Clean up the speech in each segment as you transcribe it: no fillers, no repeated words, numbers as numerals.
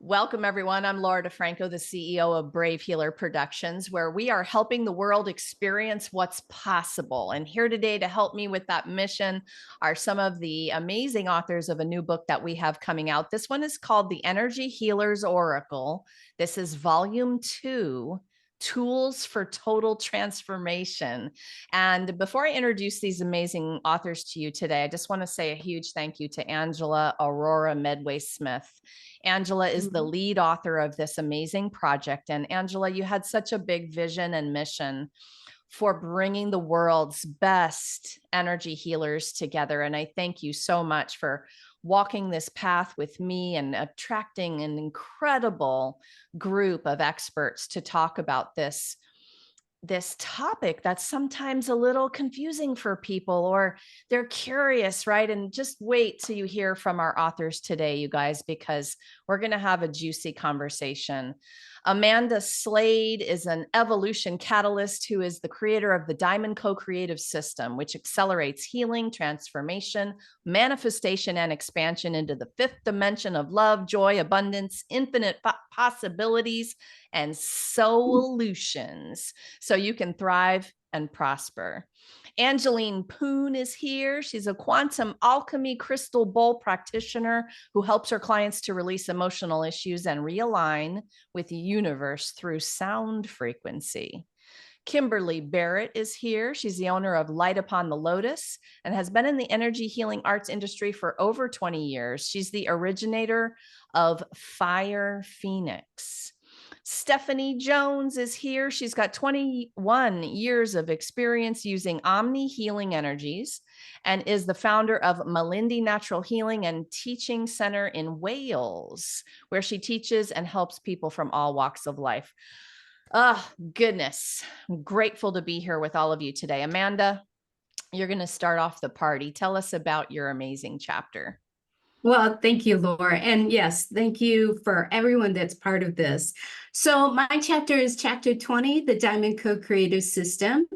Welcome, everyone. I'm Laura DeFranco, the CEO of Brave Healer Productions, where we are helping the world experience what's possible. And here today to help me with that mission are some of the amazing authors of a new book that we have coming out. This one is called The Energy Healer's Oracle. This is Volume 2. Tools for Total Transformation. And before I introduce these amazing authors to you today, I just want to say a huge thank you to Angela Aurora Medway Smith. Angela is the lead author of this amazing project. And Angela, you had such a big vision and mission for bringing the world's best energy healers together. And I thank you so much for walking this path with me and attracting an incredible group of experts to talk about this topic that's sometimes a little confusing for people, or they're curious, right? And just wait till you hear from our authors today, you guys, because we're going to have a juicy conversation. Amanda Slade is an evolution catalyst who is the creator of the Diamond Co-Creative System, which accelerates healing, transformation, manifestation, and expansion into the fifth dimension of love, joy, abundance, infinite possibilities, and solutions, so you can thrive and prosper. Angeline Poon is here. She's a quantum alchemy crystal bowl practitioner who helps her clients to release emotional issues and realign with the universe through sound frequency. Kimberly Barrett is here. She's the owner of Light Upon the Lotus and has been in the energy healing arts industry for over 20 years. She's the originator of Fire Phoenix. Stephanie Jones is here. She's got 21 years of experience using Omni Healing Energies and is the founder of Malindi Natural Healing and Teaching Center in Wales, where she teaches and helps people from all walks of life. Oh, goodness. I'm grateful to be here with all of you today. Amanda, you're going to start off the party. Tell us about your amazing chapter. Well, thank you, Laura. And yes, thank you for everyone that's part of this. So my chapter is chapter 20, the Diamond Co-Creative System.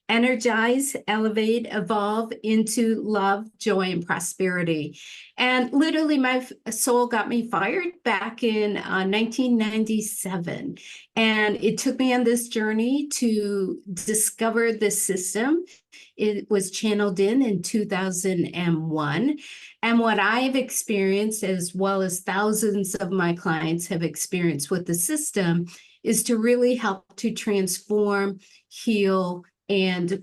Energize, elevate, evolve into love, joy, and prosperity. And literally my soul got me fired back in 1997. And it took me on this journey to discover this system. It was channeled in 2001. And what I've experienced, as well as thousands of my clients have experienced with the system, is to really help to transform, heal, and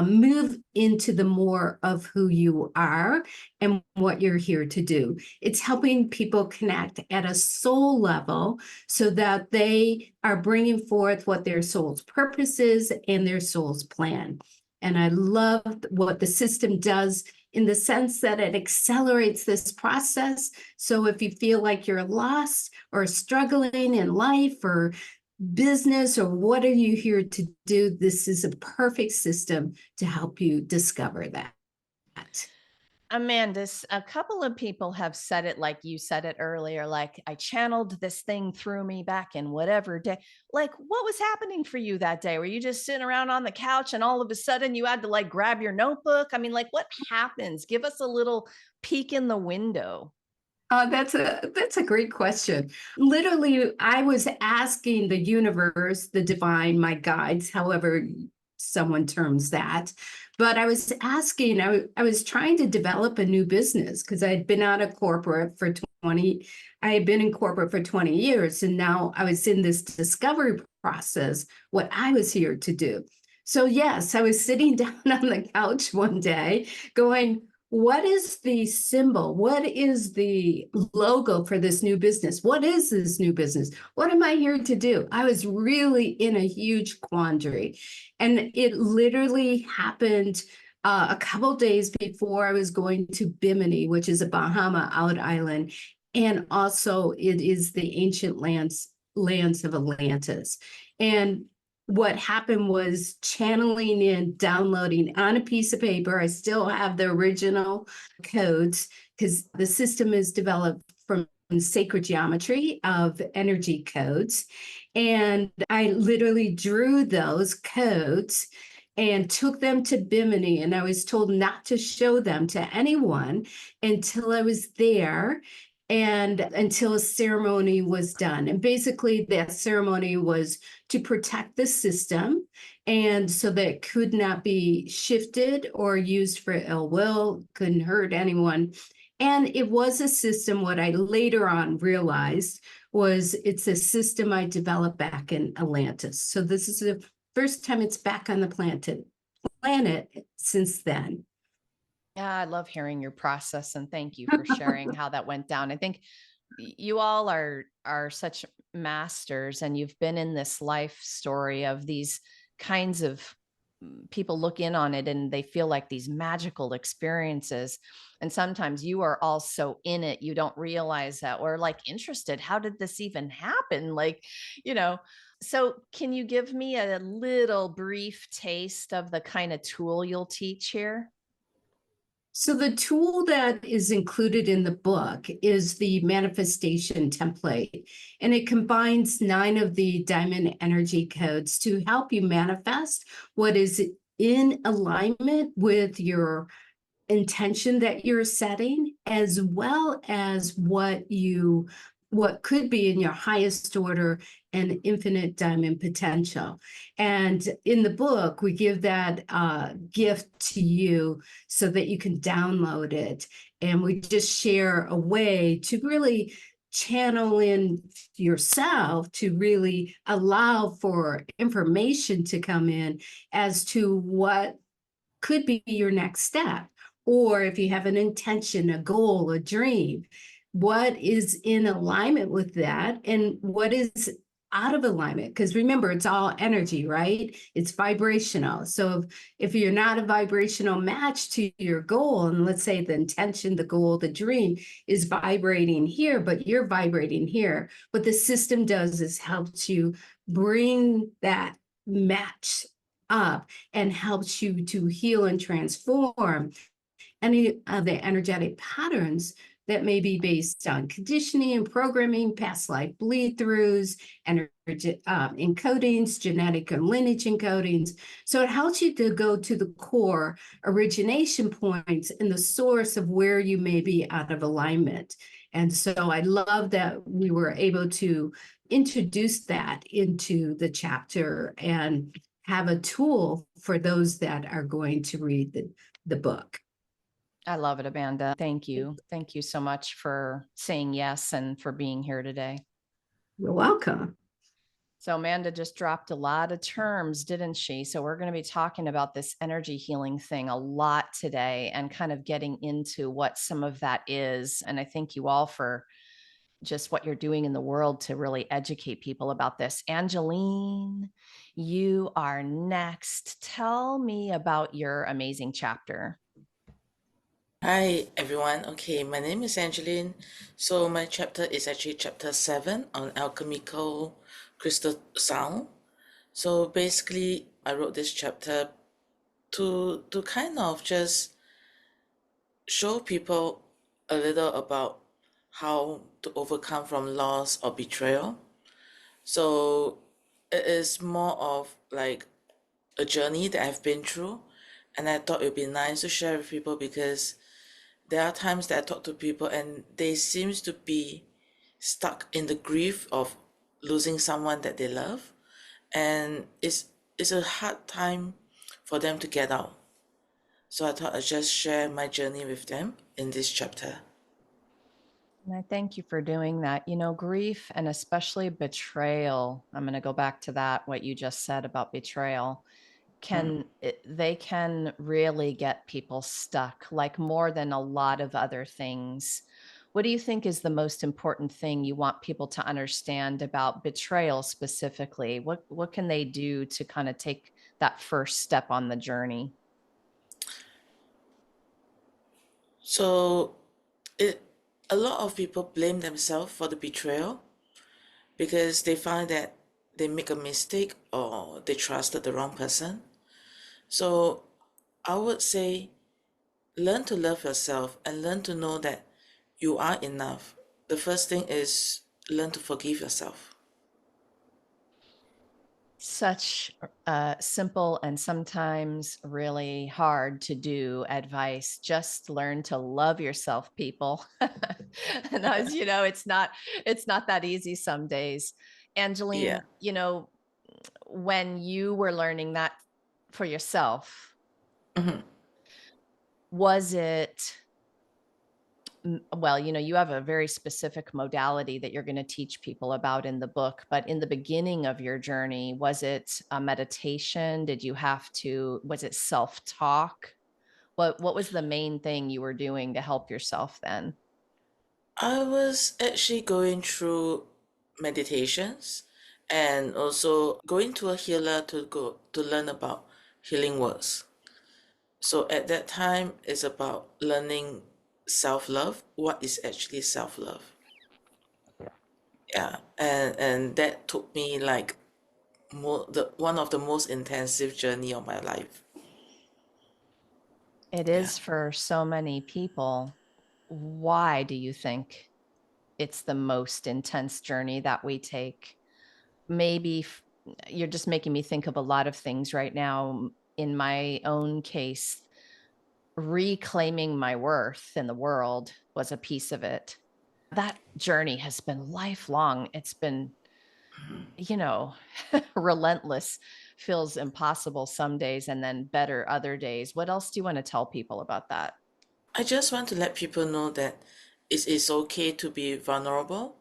move into the more of who you are and what you're here to do. It's helping people connect at a soul level so that they are bringing forth what their soul's purpose is and their soul's plan. And I love what the system does in the sense that it accelerates this process. So if you feel like you're lost or struggling in life or business, or what are you here to do, this is a perfect system to help you discover that. Amanda, a couple of people have said it like you said it earlier, like I channeled this thing through me back in whatever day. Like, what was happening for you that day? Were you just sitting around on the couch and all of a sudden you had to like grab your notebook? I mean, like, what happens? Give us a little peek in the window. That's a great question. Literally, I was asking the universe, the divine, my guides, however someone terms that. But I was asking, I was trying to develop a new business because I'd been out of corporate for 20, I had been in corporate for 20 years. And now I was in this discovery process, what I was here to do. So yes, I was sitting down on the couch one day going, what is the symbol? What is the logo for this new business? What is this new business? What am I here to do? I was really in a huge quandary. And it literally happened a couple days before I was going to Bimini, which is a Bahama island. And also it is the ancient lands of Atlantis. And what happened was channeling in, downloading on a piece of paper. I still have the original codes because the system is developed from sacred geometry of energy codes. And I literally drew those codes and took them to Bimini. And I was told not to show them to anyone until I was there. and until a ceremony was done. And basically, that ceremony was to protect the system, and so that it could not be shifted or used for ill will, couldn't hurt anyone. And it was a system, what I later on realized was it's a system I developed back in Atlantis. So this is the first time it's back on the planet since then. Yeah, I love hearing your process and thank you for sharing how that went down. I think you all are such masters and you've been in this life story of these kinds of people look in on it and they feel like these magical experiences, and sometimes you are also in it, you don't realize that, or like interested, how did this even happen, like, you know. So can you give me a little brief taste of the kind of tool you'll teach here? So the tool that is included in the book is the manifestation template, and it combines 9 of the diamond energy codes to help you manifest what is in alignment with your intention that you're setting, as well as what could be in your highest order and infinite diamond potential. And in the book, we give that gift to you so that you can download it. And we just share a way to really channel in yourself to really allow for information to come in as to what could be your next step. Or if you have an intention, a goal, a dream, what is in alignment with that and what is out of alignment? Because remember, it's all energy, right? It's vibrational. So if you're not a vibrational match to your goal, and let's say the intention, the goal, the dream is vibrating here, but you're vibrating here, what the system does is helps you bring that match up and helps you to heal and transform any of the energetic patterns that may be based on conditioning and programming, past life bleed throughs, energy encodings, genetic and lineage encodings. So it helps you to go to the core origination points and the source of where you may be out of alignment. And so I love that we were able to introduce that into the chapter and have a tool for those that are going to read the book. I love it, Amanda. Thank you. Thank you so much for saying yes and for being here today. You're welcome. So Amanda just dropped a lot of terms, didn't she? So we're going to be talking about this energy healing thing a lot today and kind of getting into what some of that is. And I thank you all for just what you're doing in the world to really educate people about this. Angeline, you are next. Tell me about your amazing chapter. Hi everyone. Okay, my name is Angeline. So my chapter is actually chapter 7 on alchemical crystal sound. So basically I wrote this chapter to kind of just show people a little about how to overcome from loss or betrayal. So it is more of like a journey that I've been through, and I thought it would be nice to share with people because there are times that I talk to people and they seems to be stuck in the grief of losing someone that they love, and it's a hard time for them to get out. So I thought I'd just share my journey with them in this chapter. And I thank you for doing that. You know, grief and especially betrayal, I'm going to go back to that, what you just said about betrayal, they can really get people stuck, like more than a lot of other things. What do you think is the most important thing you want people to understand about betrayal specifically? What can they do to kind of take that first step on the journey? So it a lot of people blame themselves for the betrayal because they find that they make a mistake or they trusted the wrong person. So I would say learn to love yourself and learn to know that you are enough. The first thing is learn to forgive yourself. Such simple and sometimes really hard to do advice. Just learn to love yourself, people. And as you know, it's not that easy some days. Yeah. Angeline, when you were learning that for yourself, Mhm. was it well, you have a very specific modality that you're going to teach people about in the book, but in the beginning of your journey, was it a meditation? Was it self-talk? What was the main thing you were doing to help yourself then? I was actually going through meditations and also going to a healer to go to learn about healing works. So at that time, it's about learning self-love. What is actually self-love? Yeah, and that took me like one of the most intensive journey of my life. It Yeah. is for so many people. Why do you think it's the most intense journey that we take? Maybe you're just making me think of a lot of things right now. In my own case, reclaiming my worth in the world was a piece of it. That journey has been lifelong. It's been, you know, relentless, feels impossible some days and then better other days. What else do you want to tell people about that? I just want to let people know that it is okay to be vulnerable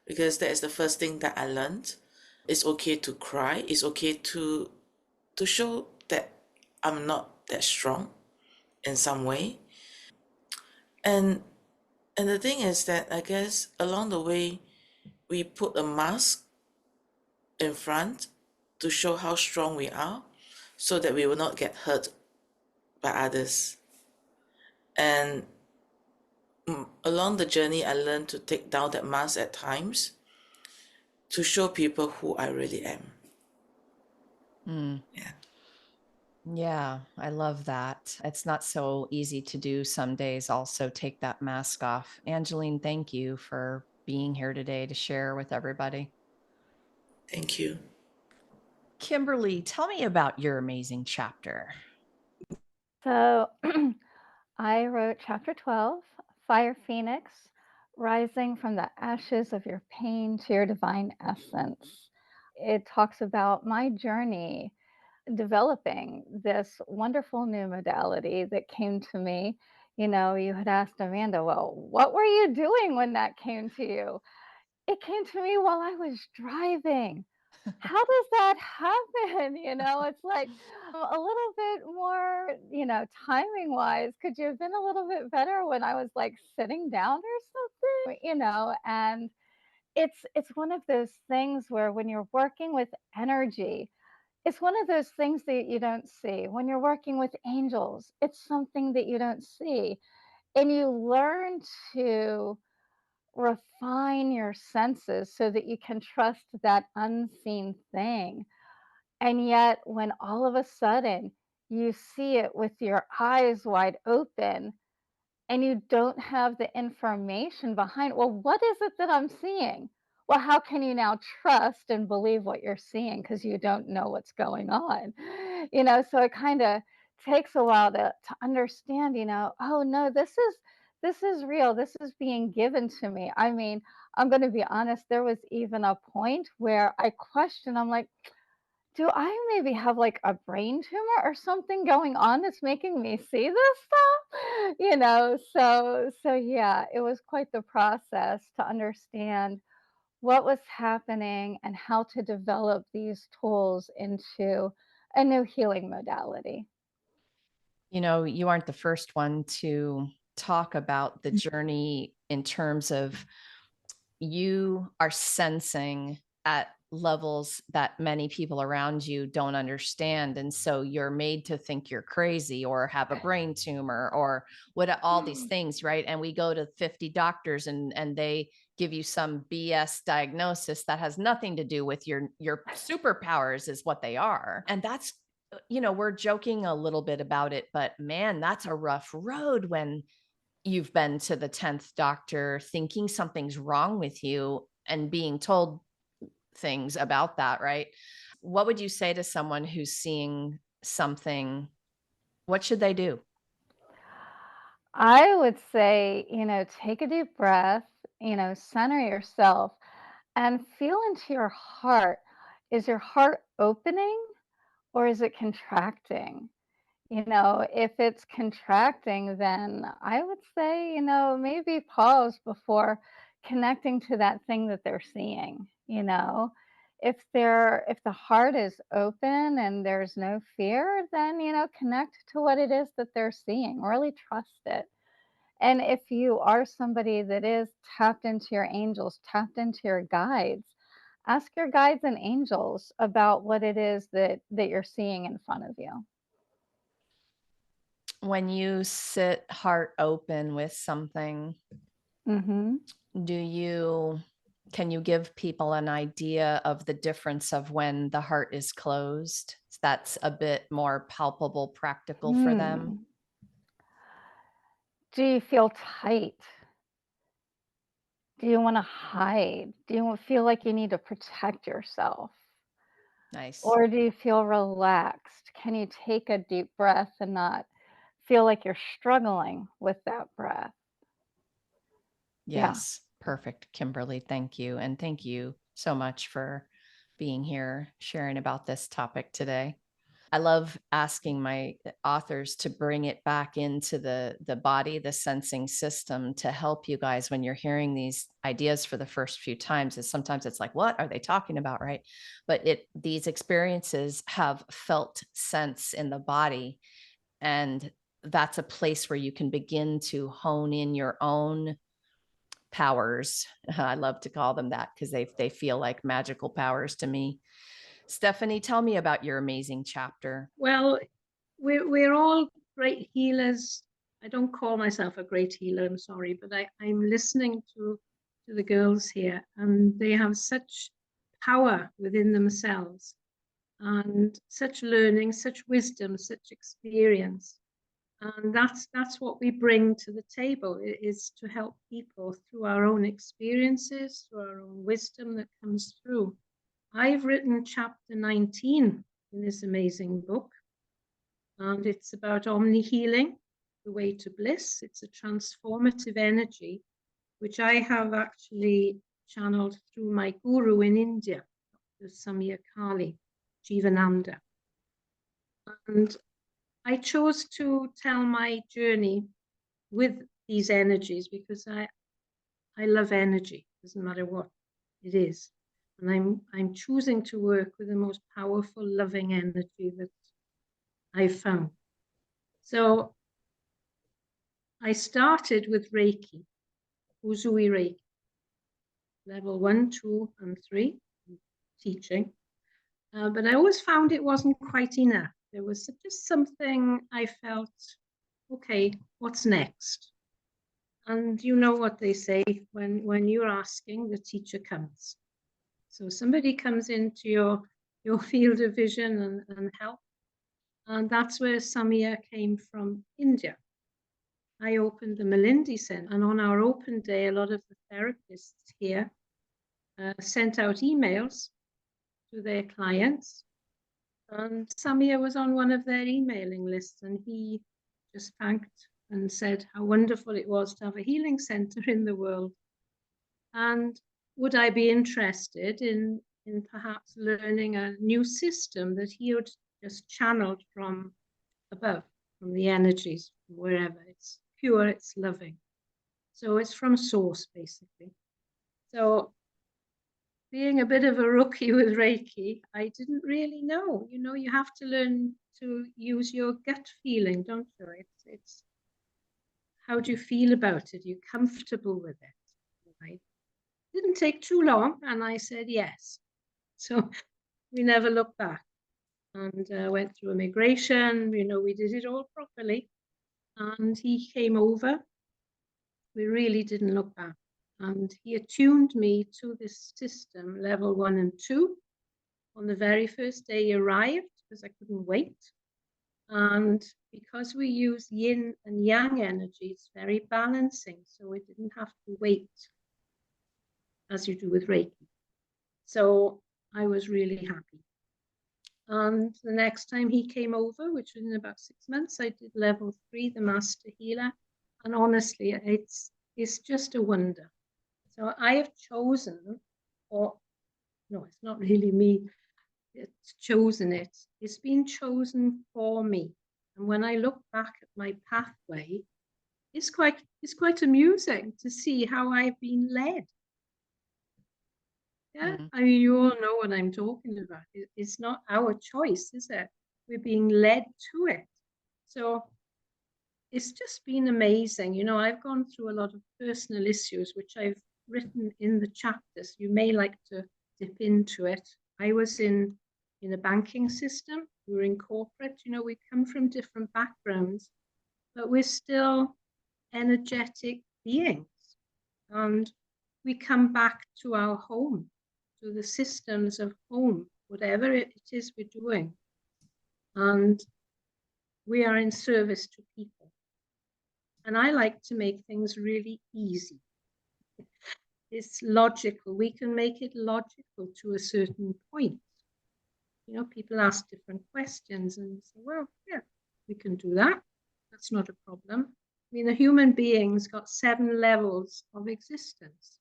because that is the first thing that I learned. It's okay to cry. It's okay to show that I'm not that strong in some way. And and the thing is that I guess along the way we put a mask in front to show how strong we are so that we will not get hurt by others. And along the journey I learned to take down that mask at times to show people who I really am. Mm, Yeah. yeah, I love that. It's not so easy to do some days, also take that mask off. Angeline, thank you for being here today to share with everybody. Thank you. Kimberly, tell me about your amazing chapter. So I wrote chapter 12, Fire Phoenix, Rising from the Ashes of Your Pain to Your Divine Essence. It talks about my journey developing this wonderful new modality that came to me. You had asked Amanda, well, what were you doing when that came to you? It came to me while I was driving. How does that happen? It's like a little bit more, timing wise. Could you have been a little bit better when I was like sitting down or something? And it's one of those things where when you're working with energy, it's one of those things that you don't see. When you're working with angels, it's something that you don't see. And you learn to refine your senses so that you can trust that unseen thing. And yet, when all of a sudden you see it with your eyes wide open and you don't have the information behind, well, what is it that I'm seeing? Well, how can you now trust and believe what you're seeing because you don't know what's going on? So it kind of takes a while to understand, oh no, this is real. This is being given to me. I mean, I'm going to be honest, there was even a point where I questioned, I'm like, do I maybe have like a brain tumor or something going on that's making me see this stuff? So yeah, it was quite the process to understand what was happening and how to develop these tools into a new healing modality. You aren't the first one to talk about the journey in terms of you are sensing at levels that many people around you don't understand. And so you're made to think you're crazy or have a brain tumor or what all these things, right? And we go to 50 doctors and they give you some BS diagnosis that has nothing to do with your superpowers is what they are. And that's we're joking a little bit about it, but man, that's a rough road when you've been to the 10th doctor thinking something's wrong with you and being told things about that, right? what would you say to someone who's seeing something? What should they do? I would say, take a deep breath, center yourself and feel into your heart. Is your heart opening or is it contracting? If it's contracting, then I would say, maybe pause before connecting to that thing that they're seeing. If the heart is open and there's no fear, then, connect to what it is that they're seeing. Really trust it. And if you are somebody that is tapped into your angels, tapped into your guides, ask your guides and angels about what it is that you're seeing in front of you. When you sit heart open with something, Mhm. can you give people an idea of the difference of when the heart is closed? That's a bit more palpable, practical for them. Hmm. Do you feel tight? Do you want to hide? Do you feel like you need to protect yourself? Nice. Or do you feel relaxed? Can you take a deep breath and not feel like you're struggling with that breath? Yeah. Yes. Perfect, Kimberly. Thank you. And thank you so much for being here, sharing about this topic today. I love asking my authors to bring it back into the body, the sensing system, to help you guys when you're hearing these ideas for the first few times. Is sometimes it's like, what are they talking about, right? But these experiences have felt sense in the body, and that's a place where you can begin to hone in your own powers. I love to call them that because they feel like magical powers to me. Stephanie, tell me about your amazing chapter. Well, we're all great healers. I don't call myself a great healer, I'm sorry, but I'm listening to the girls here, and they have such power within themselves and such learning, such wisdom, such experience. And that's what we bring to the table, is to help people through our own experiences, through our own wisdom that comes through. I've written chapter 19 in this amazing book, and it's about omni healing, the way to bliss. It's a transformative energy, which I have actually channeled through my guru in India, Dr. Samir Kali, Jivananda. And I chose to tell my journey with these energies because I love energy, doesn't matter what it is. And I'm choosing to work with the most powerful, loving energy that I've found. So I started with Reiki, Uzui Reiki, level 1, 2, and 3, teaching. But I always found it wasn't quite enough. There was just something I felt, okay, what's next? And you know what they say, when you're asking, the teacher comes. So somebody comes into your field of vision and help. And that's where Samia came from, India. I opened the Malindi Center, and on our open day, a lot of the therapists here sent out emails to their clients. And Samia was on one of their emailing lists, and he just thanked and said how wonderful it was to have a healing center in the world. And would I be interested in perhaps learning a new system that he had just channeled from above, from the energies, from wherever. It's pure, it's loving. So it's from source, basically. So being a bit of a rookie with Reiki, I didn't really know. You have to learn to use your gut feeling, don't you? It's how do you feel about it? Are you comfortable with it? Right? Didn't take too long, and I said yes. So we never looked back, and went through immigration. We did it all properly, and he came over. We really didn't look back, and he attuned me to this system, level 1 and 2, on the very first day he arrived, because I couldn't wait. And because we use yin and yang energy, it's very balancing, so we didn't have to wait as you do with Reiki. So I was really happy. And the next time he came over, which was in about 6 months, I did level 3, the master healer. And honestly, it's just a wonder. So I have chosen, or no, it's not really me, it's chosen it. It's been chosen for me. And when I look back at my pathway, it's quite amusing to see how I've been led. Yeah, Mm. I mean, you all know what I'm talking about. It's not our choice, is it? We're being led to it. So it's just been amazing. You know, I've gone through a lot of personal issues, which I've written in the chapters. You may like to dip into it. I was in a banking system. We were in corporate. You know, we come from different backgrounds, but we're still energetic beings. And we come back to our home, to the systems of home, whatever it is we're doing. And we are in service to people. And I like to make things really easy. It's logical. We can make it logical to a certain point. You know, people ask different questions and you say, well, yeah, we can do that. That's not a problem. I mean, the human being's got 7 levels of existence.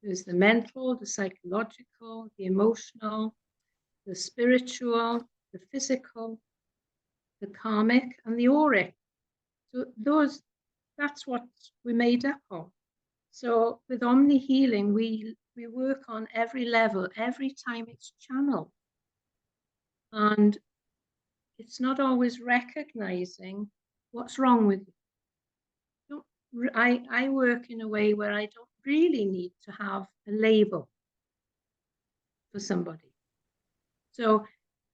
There's the mental, the psychological, the emotional, the spiritual, the physical, the karmic, and the auric. So that's what we're made up of. So with Omni Healing, we work on every level, every time it's channeled. And it's not always recognizing what's wrong with you. I work in a way where I don't really need to have a label for somebody. So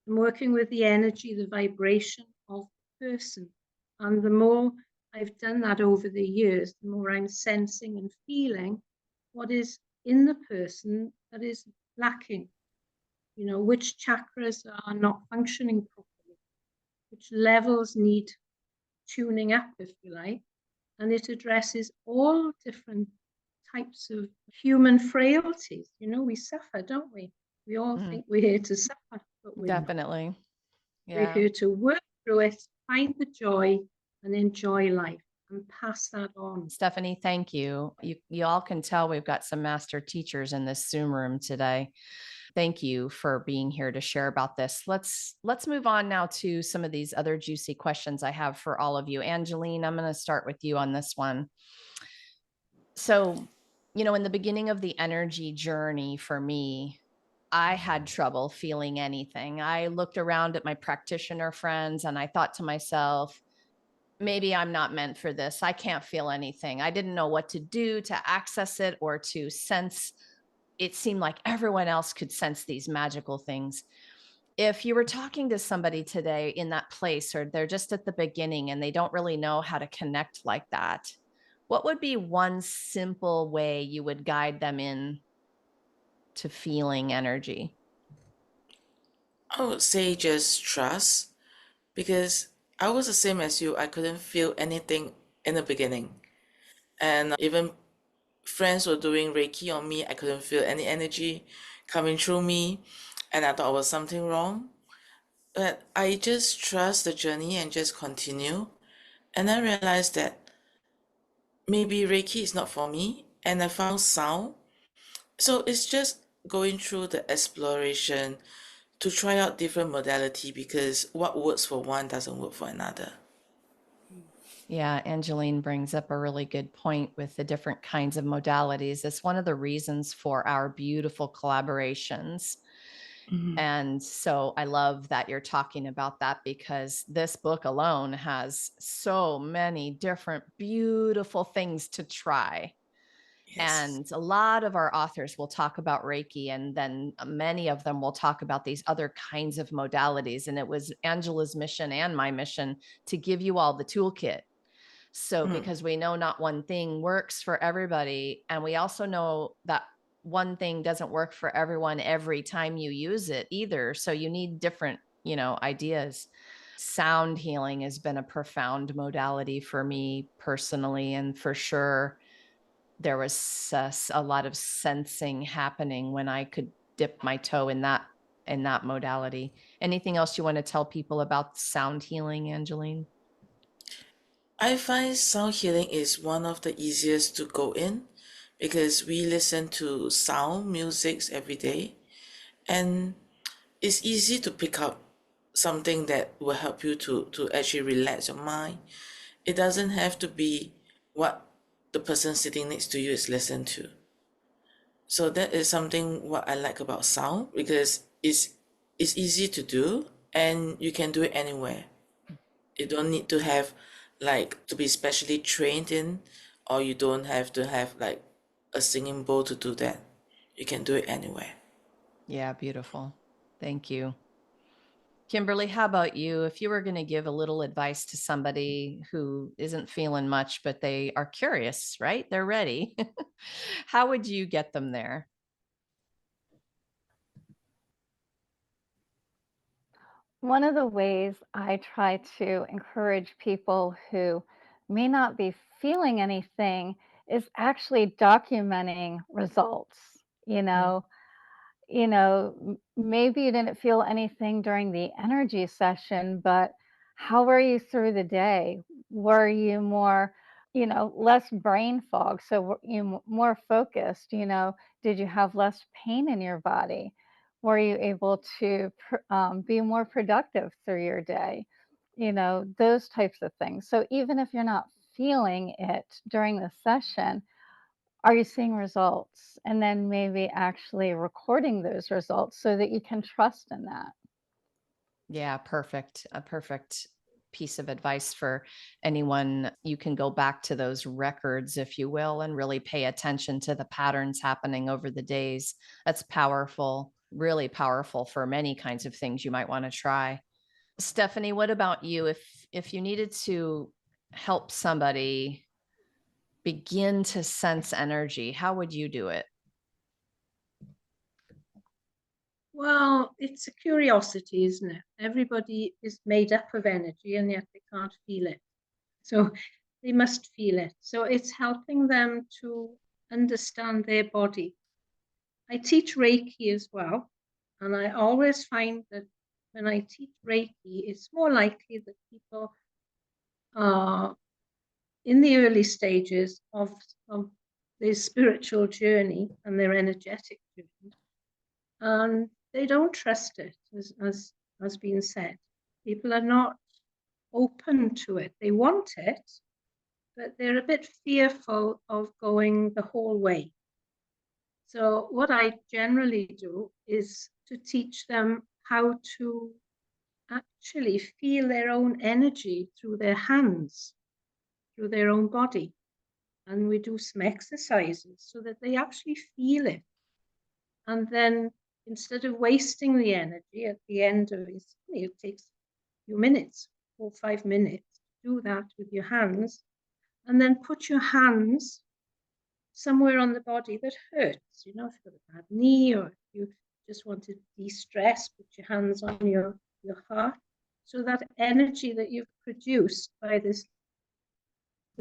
I'm working with the energy, the vibration of the person. And the more I've done that over the years, the more I'm sensing and feeling what is in the person that is lacking. You know, which chakras are not functioning properly, which levels need tuning up, if you like. And it addresses all different types of human frailties. You know, we suffer, don't we? We all think we're here to suffer, but we're not. Definitely. We're Yeah. here to work through it, find the joy, and enjoy life and pass that on. Stephanie, thank you. You all can tell we've got some master teachers in this Zoom room today. Thank you for being here to share about this. Let's move on now to some of these other juicy questions I have for all of you. Angeline, I'm going to start with you on this one. So, you know, in the beginning of the energy journey for me, I had trouble feeling anything. I looked around at my practitioner friends and I thought to myself, maybe I'm not meant for this. I can't feel anything. I didn't know what to do to access it or to sense. It seemed like everyone else could sense these magical things. If you were talking to somebody today in that place, or they're just at the beginning and they don't really know how to connect like that, what would be one simple way you would guide them in to feeling energy? I would say just trust, because I was the same as you. I couldn't feel anything in the beginning. And even friends were doing Reiki on me. I couldn't feel any energy coming through me. And I thought there was something wrong. But I just trust the journey and just continue. And I realized that maybe Reiki is not for me. And I found sound. So it's just going through the exploration to try out different modality, because what works for one doesn't work for another. Yeah, Angeline brings up a really good point with the different kinds of modalities. It's one of the reasons for our beautiful collaborations. And so I love that you're talking about that, because this book alone has so many different beautiful things to try. Yes. And a lot of our authors will talk about Reiki, and then many of them will talk about these other kinds of modalities. And it was Angela's mission and my mission to give you all the toolkit. So, because we know not one thing works for everybody, and we also know that one thing doesn't work for everyone every time you use it either. So you need different, you know, ideas. Sound healing has been a profound modality for me personally. And for sure, there was a lot of sensing happening when I could dip my toe in that in that modality. Anything else you want to tell people about sound healing, Angeline? I find sound healing is one of the easiest to go in because we listen to sound musics every day, and it's easy to pick up something that will help you to actually relax your mind. It doesn't have to be what the person sitting next to you is listening to. So that is something what I like about sound, because it's easy to do and you can do it anywhere. You don't need to have like to be specially trained in, or you don't have to have like a singing bowl to do that. You can do it anywhere. Yeah, beautiful. Thank you. Kimberly, how about you? If you were going to give a little advice to somebody who isn't feeling much, but they are curious, right? They're ready. How would you get them there? One of the ways I try to encourage people who may not be feeling anything is actually documenting results. You Mm. know, maybe you didn't feel anything during the energy session, but how were you through the day? Were you more, less brain fog? So were you more focused? Did you have less pain in your body? Were you able to be more productive through your day? Those types of things. So even if you're not feeling it during the session, are you seeing results? And then maybe actually recording those results so that you can trust in that. Yeah, perfect. A perfect piece of advice for anyone. You can go back to those records, if you will, and really pay attention to the patterns happening over the days. That's powerful, really powerful for many kinds of things you might want to try. Stephanie, what about you? If you needed to help somebody begin to sense energy, how would you do it? Well, it's a curiosity, isn't it? Everybody is made up of energy and yet they can't feel it. So they must feel it. So it's helping them to understand their body. I teach Reiki as well. And I always find that when I teach Reiki, it's more likely that people are in the early stages of their spiritual journey and their energetic journey. And they don't trust it, as has been said. People are not open to it. They want it, but they're a bit fearful of going the whole way. So what I generally do is to teach them how to actually feel their own energy through their hands, through their own body. And we do some exercises so that they actually feel it. And then instead of wasting the energy at the end of it takes a few minutes, 4 or 5 minutes, do that with your hands, and then put your hands somewhere on the body that hurts. If you've got a bad knee, or if you just want to de-stress, put your hands on your heart. So that energy that you've produced by this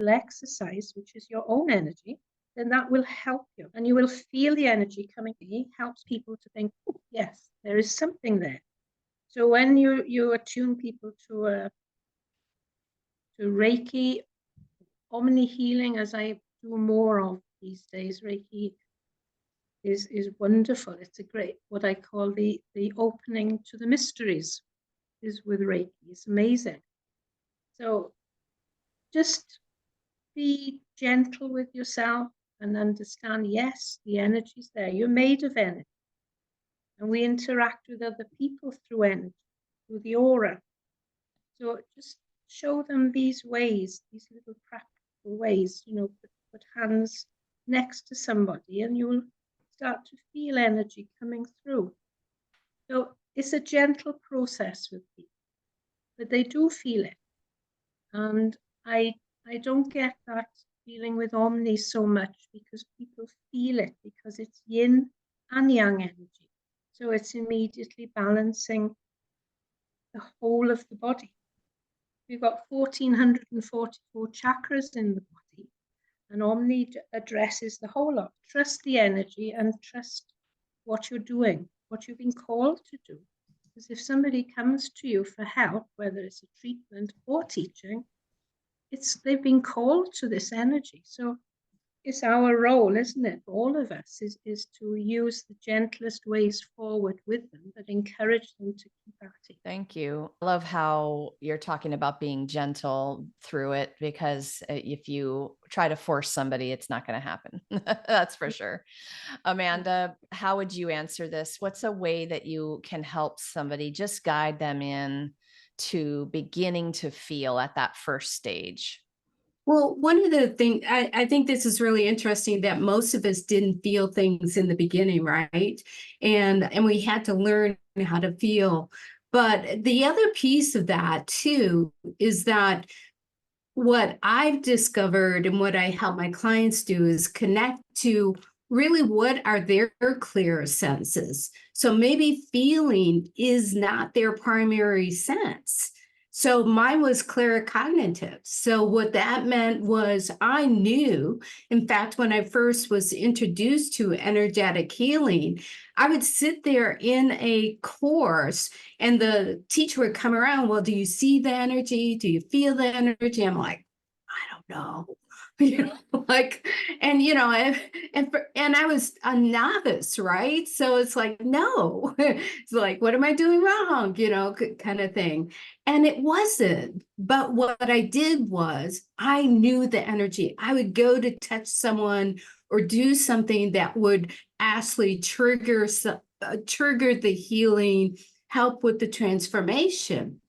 exercise, which is your own energy, then that will help you. And you will feel the energy coming in. It helps people to think, oh, yes, there is something there. So when you attune people to Reiki, Omni healing, as I do more of these days, Reiki is wonderful. It's a great, what I call the opening to the mysteries is with Reiki. It's amazing. So just be gentle with yourself and understand, yes, the energy's there. You're made of energy. And we interact with other people through energy, through the aura. So just show them these ways, these little practical ways, put hands next to somebody and you'll start to feel energy coming through. So it's a gentle process with people, but they do feel it. And I don't get that feeling with Omni so much because people feel it because it's yin and yang energy. So it's immediately balancing the whole of the body. We've got 1,444 chakras in the body, and Omni addresses the whole lot. Trust the energy and trust what you're doing. what you've been called to do. Because if somebody comes to you for help, whether it's a treatment or teaching, they've been called to this energy. So it's our role, isn't it, all of us, is to use the gentlest ways forward with them, but encourage them to keep at it. Thank you. I love how you're talking about being gentle through it, because if you try to force somebody, it's not going to happen. That's for sure. Amanda, how would you answer this? What's a way that you can help somebody, just guide them in to beginning to feel at that first stage? Well, one of the things I think this is really interesting that most of us didn't feel things in the beginning, right? And we had to learn how to feel. But the other piece of that too is that what I've discovered and what I help my clients do is connect to really what are their clear senses. So maybe feeling is not their primary sense. So mine was claircognitive. So what that meant was I knew, in fact, when I first was introduced to energetic healing, I would sit there in a course and the teacher would come around. Well, do you see the energy? Do you feel the energy? I'm like, I don't know. Like, and and I was a novice, right? So it's like, no, it's like, what am I doing wrong? Kind of thing. And it wasn't. But what I did was I knew the energy. I would go to touch someone or do something that would actually trigger the healing, help with the transformation.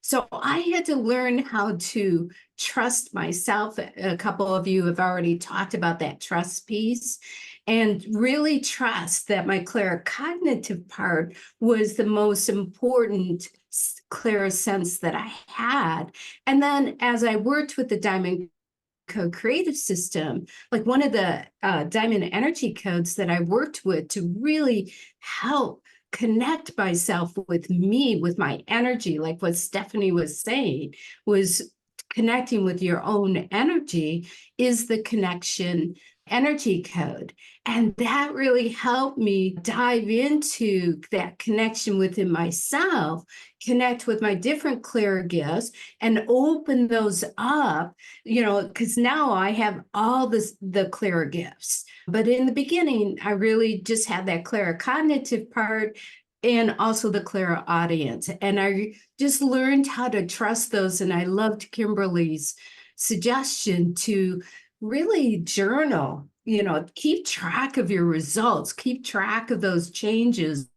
So I had to learn how to trust myself. A couple of you have already talked about that trust piece, and really trust that my claircognitive part was the most important clear sense that I had. And then as I worked with the Diamond co-creative system, like one of the diamond energy codes that I worked with to really help connect myself with me, with my energy, like what Stephanie was saying, was connecting with your own energy, is the connection energy code. And that really helped me dive into that connection within myself, connect with my different clear gifts, and open those up, because now I have all the clear gifts. But in the beginning, I really just had that claircognitive part and also the clairaudience. And I just learned how to trust those. And I loved Kimberly's suggestion to really journal, keep track of your results, keep track of those changes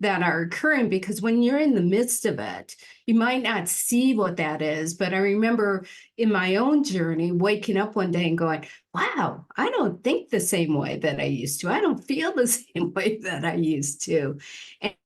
that are occurring, because when you're in the midst of it, you might not see what that is. But I remember in my own journey, waking up one day and going, wow, I don't think the same way that I used to. I don't feel the same way that I used to.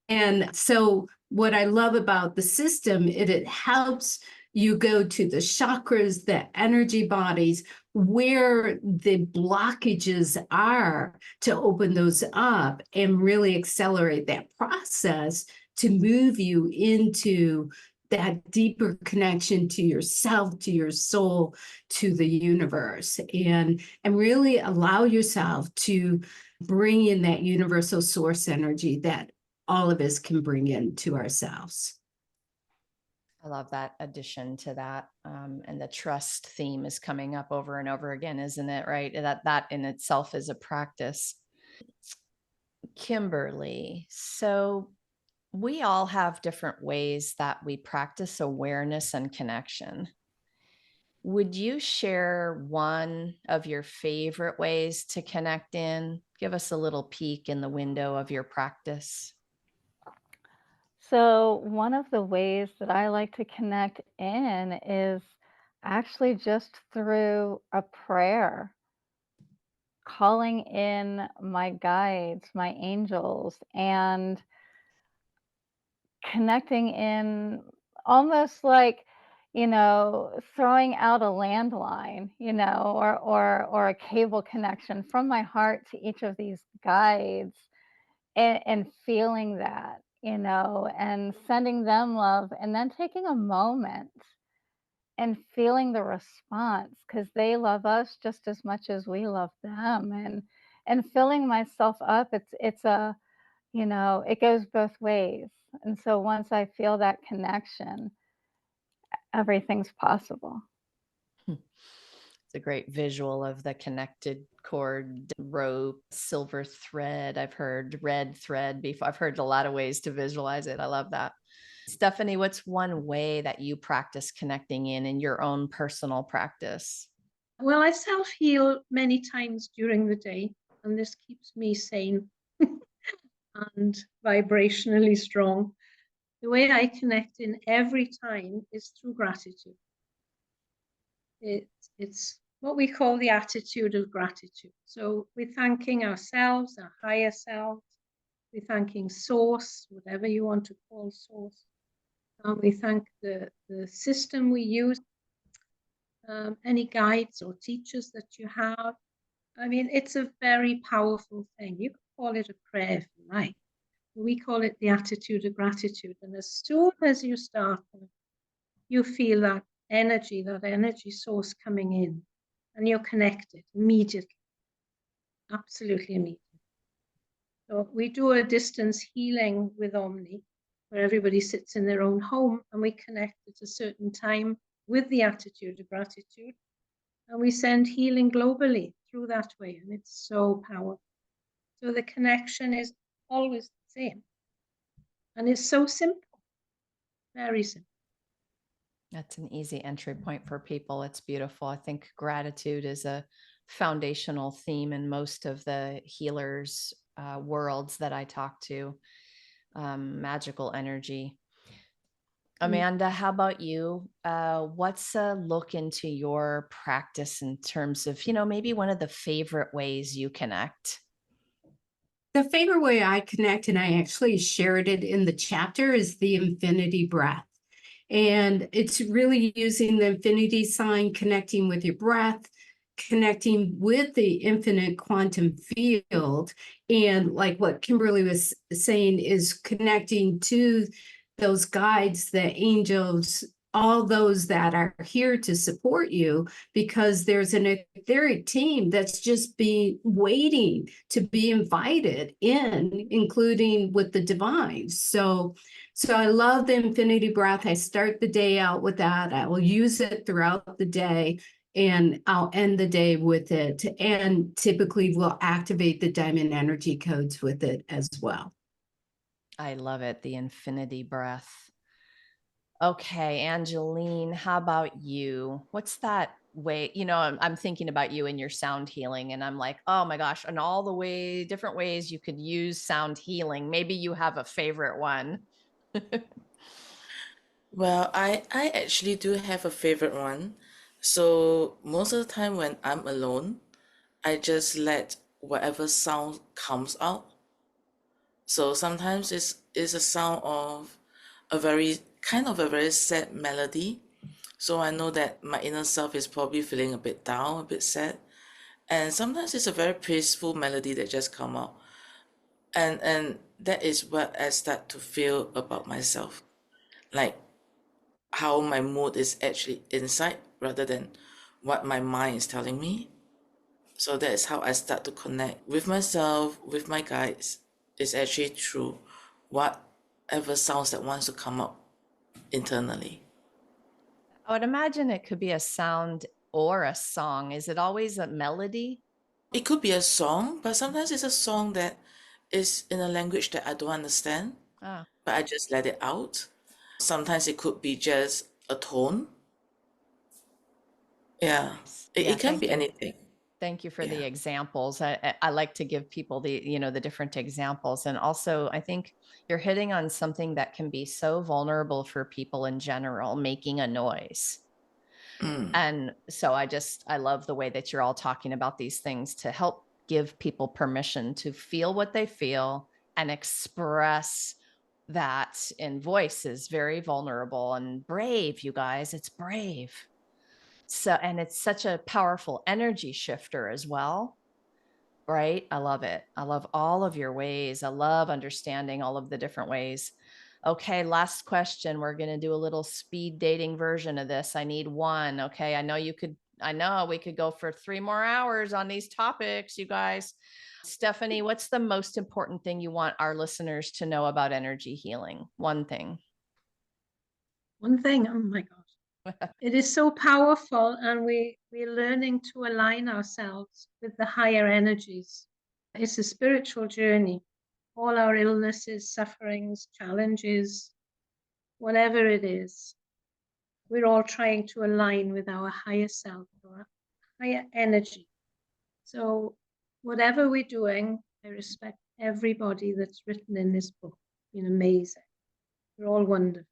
And so what I love about the system, it helps you go to the chakras, the energy bodies, where the blockages are, to open those up and really accelerate that process to move you into that deeper connection to yourself, to your soul, to the universe, and really allow yourself to bring in that universal source energy that all of us can bring into ourselves. I love that addition to that. And the trust theme is coming up over and over again, isn't it? Right. That in itself is a practice. Kimberly, so we all have different ways that we practice awareness and connection. Would you share one of your favorite ways to connect in? Give us a little peek in the window of your practice. So, one of the ways that I like to connect in is actually just through a prayer, calling in my guides, my angels, and connecting in almost like, throwing out a landline, or a cable connection from my heart to each of these guides, and feeling that, and sending them love, and then taking a moment and feeling the response, because they love us just as much as we love them, and filling myself up. it goes both ways. And so once I feel that connection, everything's possible. It's a great visual of the connected cord, rope, silver thread. I've heard red thread before. I've heard a lot of ways to visualize it. I love that. Stephanie, what's one way that you practice connecting in your own personal practice? Well, I self-heal many times during the day, and this keeps me sane and vibrationally strong. The way I connect in every time is through gratitude. It's what we call the attitude of gratitude. So we're thanking ourselves, our higher selves. We're thanking source, whatever you want to call source. We thank the system we use, any guides or teachers that you have. I mean, it's a very powerful thing. You can call it a prayer if you like. We call it the attitude of gratitude. And as soon as you start, you feel that energy source coming in, and you're connected immediately, absolutely immediately. So we do a distance healing with Omni, where everybody sits in their own home and we connect at a certain time with the attitude of gratitude. And we send healing globally through that way. And it's so powerful. So the connection is always the same. And it's so simple, very simple. That's an easy entry point for people. It's beautiful. I think gratitude is a foundational theme in most of the healers' worlds that I talk to. Magical energy. Amanda, how about you? What's a look into your practice in terms of, maybe one of the favorite ways you connect? The favorite way I connect, and I actually shared it in the chapter, is the infinity breath. And it's really using the infinity sign, connecting with your breath, connecting with the infinite quantum field. And like what Kimberly was saying, is connecting to those guides, the angels, all those that are here to support you, because there's an etheric team that's just waiting to be invited in, including with the divine. So I love the infinity breath. I start the day out with that. I will use it throughout the day, and I'll end the day with it. And typically we'll activate the diamond energy codes with it as well. I love it. The infinity breath. Okay, Angeline, how about you? What's that way? I'm thinking about you and your sound healing, and I'm like, oh my gosh, and all the different ways you could use sound healing. Maybe you have a favorite one. Well, I actually do have a favorite one. So most of the time when I'm alone, I just let whatever sound comes out. So sometimes it's a sound of a very sad melody. So I know that my inner self is probably feeling a bit down, a bit sad. And sometimes it's a very peaceful melody that just come out. And that is what I start to feel about myself. Like how my mood is actually inside rather than what my mind is telling me. So that is how I start to connect with myself, with my guides. It's actually through whatever sounds that wants to come up internally. I would imagine it could be a sound or a song. Is it always a melody? It could be a song, but sometimes it's a song that is in a language that I don't understand, Ah, but I just let it out. Sometimes it could be just a tone. Yeah, nice. it, Yeah, it can thank be you. anything. Thank you for the Yeah. examples. I like to give people the different examples. And also, I think you're hitting on something that can be so vulnerable for people in general, making a noise. Mm. And so I love the way that you're all talking about these things to help give people permission to feel what they feel and express that in voice is very vulnerable and brave, you guys. It's brave. So, and it's such a powerful energy shifter as well. Right? I love it. I love all of your ways. I love understanding all of the different ways. Okay, last question. We're going to do a little speed dating version of this. I need one. Okay, I know you could I know we could go for 3 more hours on these topics, you guys. Stephanie, what's the most important thing you want our listeners to know about energy healing? One thing. One thing, oh my gosh. It is so powerful, and we're learning to align ourselves with the higher energies. It's a spiritual journey. All our illnesses, sufferings, challenges, whatever it is, we're all trying to align with our higher self, our higher energy. So whatever we're doing, I respect everybody that's written in this book. It's been amazing. We're all wonderful.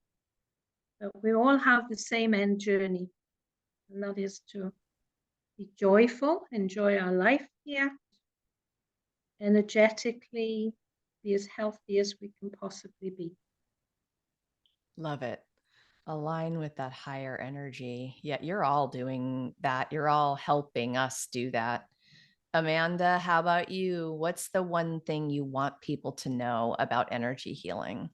But we all have the same end journey, and that is to be joyful, enjoy our life here, energetically, be as healthy as we can possibly be. Love it. Align with that higher energy. Yeah, you're all doing that. You're all helping us do that. Amanda, how about you? What's the one thing you want people to know about energy healing?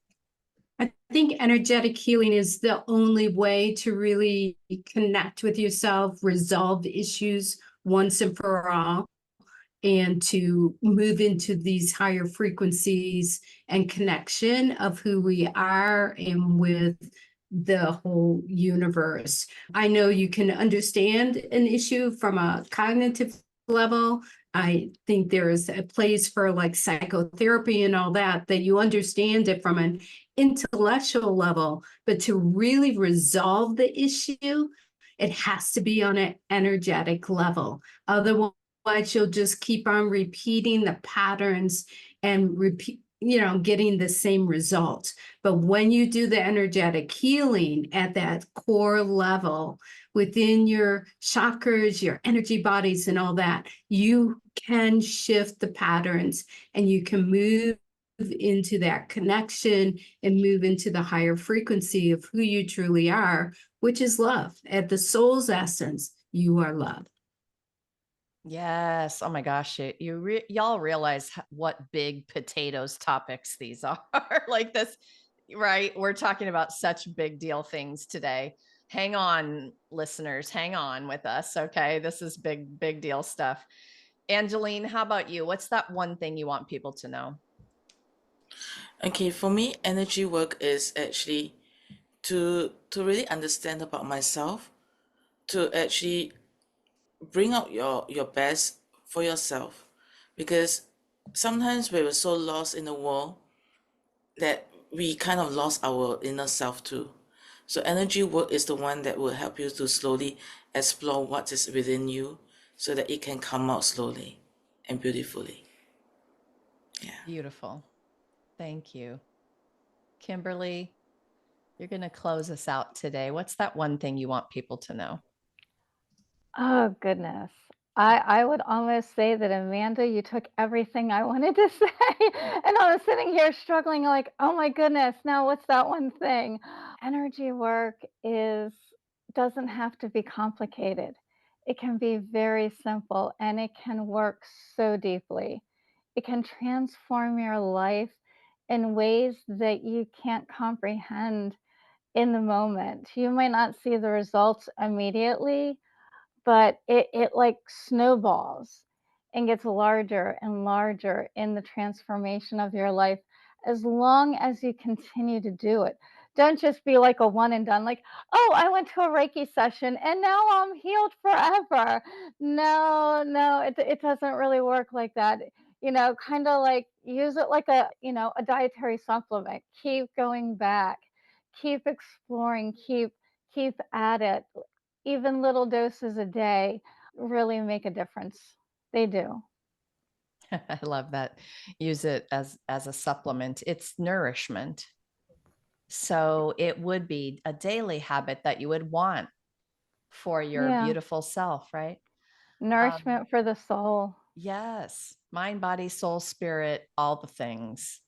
I think energetic healing is the only way to really connect with yourself, resolve issues once and for all, and to move into these higher frequencies and connection of who we are and with the whole universe. I know you can understand an issue from a cognitive level. I think there's a place for like psychotherapy and all that, that you understand it from an intellectual level, but to really resolve the issue, it has to be on an energetic level. Otherwise, you'll just keep on repeating the patterns and repeat, getting the same result. But when you do the energetic healing at that core level within your chakras, your energy bodies, and all that, you can shift the patterns and you can move into that connection and move into the higher frequency of who you truly are, which is love. At the soul's essence, you are love. Yes. Oh my gosh. Y'all realize what big potatoes topics these are like this, right? We're talking about such big deal things today. Hang on, listeners, hang on with us. Okay. This is big, big deal stuff. Angeline, how about you? What's that one thing you want people to know? Okay, for me, energy work is actually to really understand about myself, to actually bring out your best for yourself, because sometimes we were so lost in the world that we kind of lost our inner self too. So energy work is the one that will help you to slowly explore what is within you so that it can come out slowly and beautifully. Yeah. Beautiful. Thank you. Kimberly, you're going to close us out today. What's that one thing you want people to know? Oh, goodness. I would almost say that, Amanda, you took everything I wanted to say. And I was sitting here struggling, like, oh my goodness, now what's that one thing? Energy work doesn't have to be complicated. It can be very simple and it can work so deeply. It can transform your life in ways that you can't comprehend in the moment. You might not see the results immediately, but it like snowballs and gets larger and larger in the transformation of your life as long as you continue to do it. Don't just be like a one and done, like, oh, I went to a Reiki session and now I'm healed forever. No, no, it doesn't really work like that. Kind of like use it like a dietary supplement. Keep going back, keep exploring, keep at it. Even little doses a day really make a difference. They do. I love that. Use it as a supplement. It's nourishment. So it would be a daily habit that you would want for your Yeah. beautiful self, right? Nourishment for the soul. Yes. Mind, body, soul, spirit, all the things.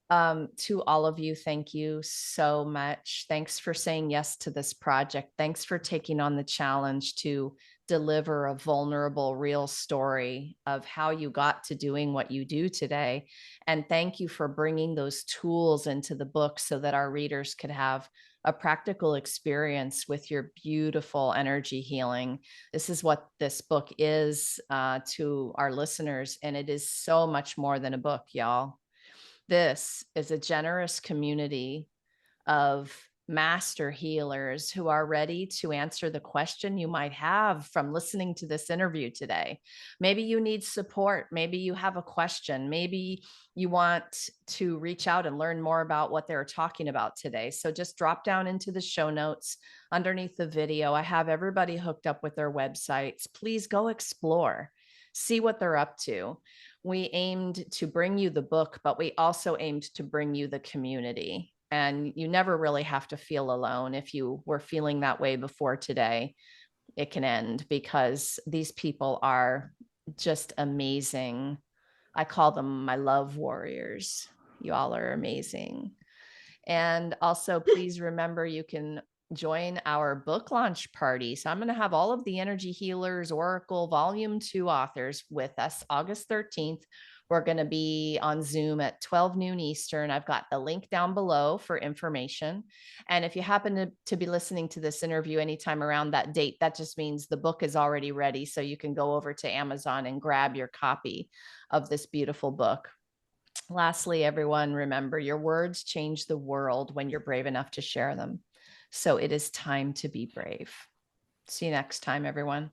To all of you, thank you so much. Thanks for saying yes to this project. Thanks for taking on the challenge to deliver a vulnerable, real story of how you got to doing what you do today. And thank you for bringing those tools into the book so that our readers could have a practical experience with your beautiful energy healing. This is what this book is to our listeners, and it is so much more than a book, y'all. This is a generous community of master healers who are ready to answer the question you might have from listening to this interview today. Maybe you need support. Maybe you have a question. Maybe you want to reach out and learn more about what they're talking about today. So just drop down into the show notes underneath the video. I have everybody hooked up with their websites. Please go explore, see what they're up to. We aimed to bring you the book, but we also aimed to bring you the community. And you never really have to feel alone. If you were feeling that way before today, it can end, because these people are just amazing. I call them my love warriors. You all are amazing. And also, please remember, you can join our book launch party. So I'm going to have all of the Energy Healers Oracle Volume 2 authors with us August 13th. We're going to be on Zoom at 12 noon Eastern. I've got the link down below for information. And if you happen to be listening to this interview anytime around that date, that just means the book is already ready. So you can go over to Amazon and grab your copy of this beautiful book. Lastly, everyone, remember, your words change the world when you're brave enough to share them. So it is time to be brave. See you next time, everyone.